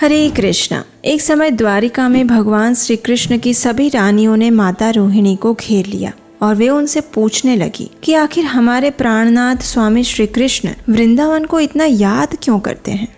हरे कृष्णा। एक समय द्वारिका में भगवान श्री कृष्ण की सभी रानियों ने माता रोहिणी को घेर लिया और वे उनसे पूछने लगी कि आखिर हमारे प्राणनाथ स्वामी श्री कृष्ण वृंदावन को इतना याद क्यों करते हैं।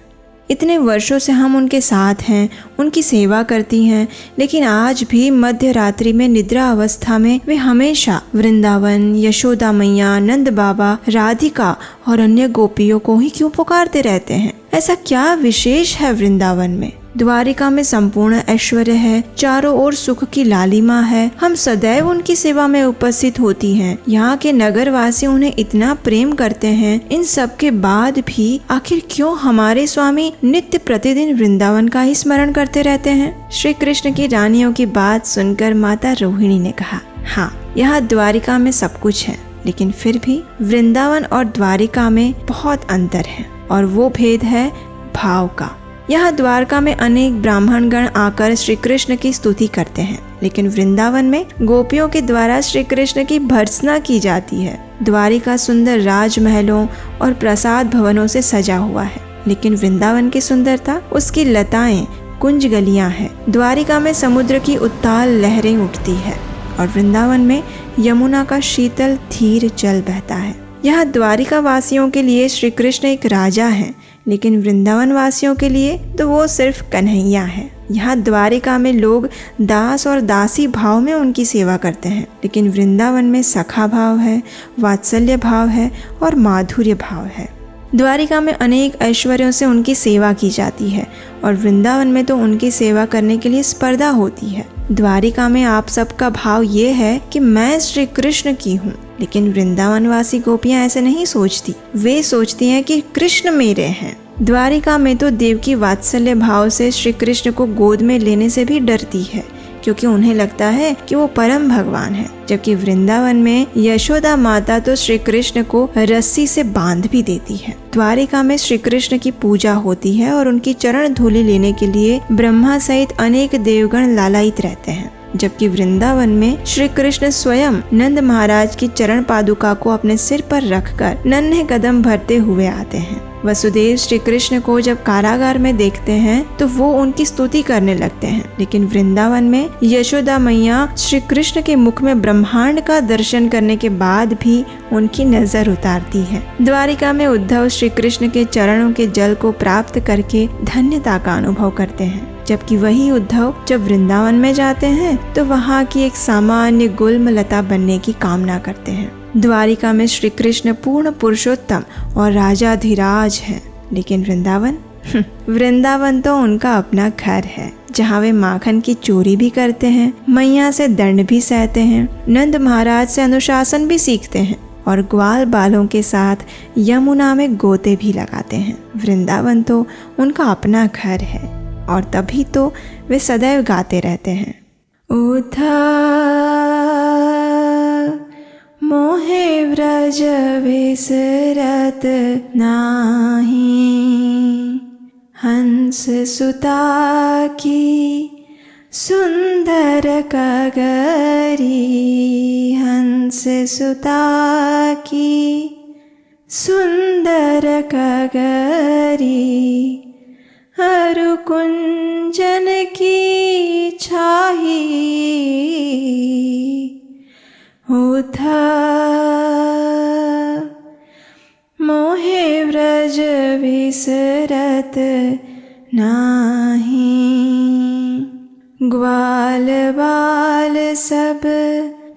इतने वर्षों से हम उनके साथ हैं, उनकी सेवा करती हैं, लेकिन आज भी मध्य रात्रि में निद्रा अवस्था में वे हमेशा वृंदावन, यशोदा मैया, नंद बाबा, राधिका और अन्य गोपियों को ही क्यों पुकारते रहते हैं। ऐसा क्या विशेष है वृंदावन में। द्वारिका में संपूर्ण ऐश्वर्य है, चारों ओर सुख की लालिमा है, हम सदैव उनकी सेवा में उपस्थित होती हैं। यहाँ के नगरवासी उन्हें इतना प्रेम करते हैं। इन सब के बाद भी आखिर क्यों हमारे स्वामी नित्य प्रतिदिन वृंदावन का ही स्मरण करते रहते हैं। श्री कृष्ण की रानियों की बात सुनकर माता रोहिणी ने कहा, हाँ, यहाँ द्वारिका में सब कुछ है, लेकिन फिर भी वृंदावन और द्वारिका में बहुत अंतर है, और वो भेद है भाव का। यहाँ द्वारका में अनेक ब्राह्मण गण आकर श्री कृष्ण की स्तुति करते हैं, लेकिन वृंदावन में गोपियों के द्वारा श्री कृष्ण की भर्त्सना की जाती है। द्वारिका सुंदर राजमहलों और प्रसाद भवनों से सजा हुआ है, लेकिन वृंदावन की सुंदरता उसकी लताएं, कुंज गलियां हैं। द्वारिका में समुद्र की उत्ताल लहरें उठती है और वृंदावन में यमुना का शीतल धीर जल बहता है। यहाँ द्वारिका वासियों के लिए श्री कृष्ण एक राजा है, लेकिन वृंदावन वासियों के लिए तो वो सिर्फ कन्हैया है। यहाँ द्वारिका में लोग दास और दासी भाव में उनकी सेवा करते हैं, लेकिन वृंदावन में सखा भाव है, वात्सल्य भाव है और माधुर्य भाव है। द्वारिका में अनेक ऐश्वर्यों से उनकी सेवा की जाती है और वृंदावन में तो उनकी सेवा करने के लिए स्पर्धा होती है। द्वारिका में आप सबका भाव ये है कि मैं श्री कृष्ण की हूँ, लेकिन वृंदावन वासी गोपियाँ ऐसे नहीं सोचती। वे सोचती हैं कि कृष्ण मेरे हैं। द्वारिका में तो देवकी वात्सल्य भाव से श्री कृष्ण को गोद में लेने से भी डरती है, क्योंकि उन्हें लगता है कि वो परम भगवान है। जबकि वृंदावन में यशोदा माता तो श्री कृष्ण को रस्सी से बांध भी देती है। द्वारिका में श्री कृष्ण की पूजा होती है और उनकी चरण धूलि लेने के लिए ब्रह्मा सहित अनेक देवगण लालायित रहते हैं, जबकि वृंदावन में श्री कृष्ण स्वयं नंद महाराज की चरण पादुका को अपने सिर पर रखकर नन्हे कदम भरते हुए आते हैं। वसुदेव श्री कृष्ण को जब कारागार में देखते हैं तो वो उनकी स्तुति करने लगते हैं, लेकिन वृंदावन में यशोदा मैया श्री कृष्ण के मुख में ब्रह्मांड का दर्शन करने के बाद भी उनकी नजर उतारती है। द्वारिका में उद्धव श्री कृष्ण के चरणों के जल को प्राप्त करके धन्यता का अनुभव करते हैं, जबकि वही उद्धव जब वृंदावन में जाते हैं तो वहाँ की एक सामान्य गुल्म लता बनने की कामना करते हैं। द्वारिका में श्री कृष्ण पूर्ण पुरुषोत्तम और राजाधिराज हैं, लेकिन वृंदावन तो उनका अपना घर है, जहाँ वे माखन की चोरी भी करते हैं, मैया से दंड भी सहते हैं, नंद महाराज से अनुशासन भी सीखते हैं और ग्वाल बालों के साथ यमुना में गोते भी लगाते हैं। वृंदावन तो उनका अपना घर है और तभी तो वे सदैव गाते रहते हैं, उद्धा मोहे व्रज विसरत नाही, हंस सुता की सुंदर कगरी, हंस सुता की सुंदर कगरी, अरु कुंजन की छाही, उद्धा मोहे व्रज विसरत नाही। ग्वाल बाल सब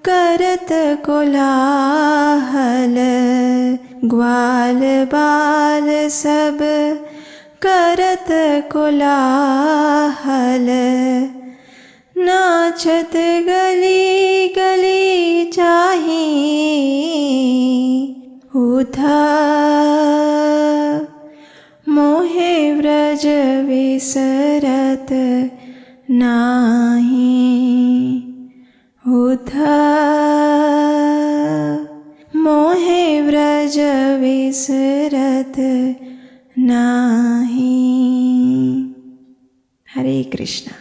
करत कोलाहल, ग्वाल बाल सब करत कोलाहल, नाचत गली गली जाही, उद्धा मोहे व्रज विसरत नाही, उद्धा मोहे व्रज विसरत नाही। हरे कृष्णा।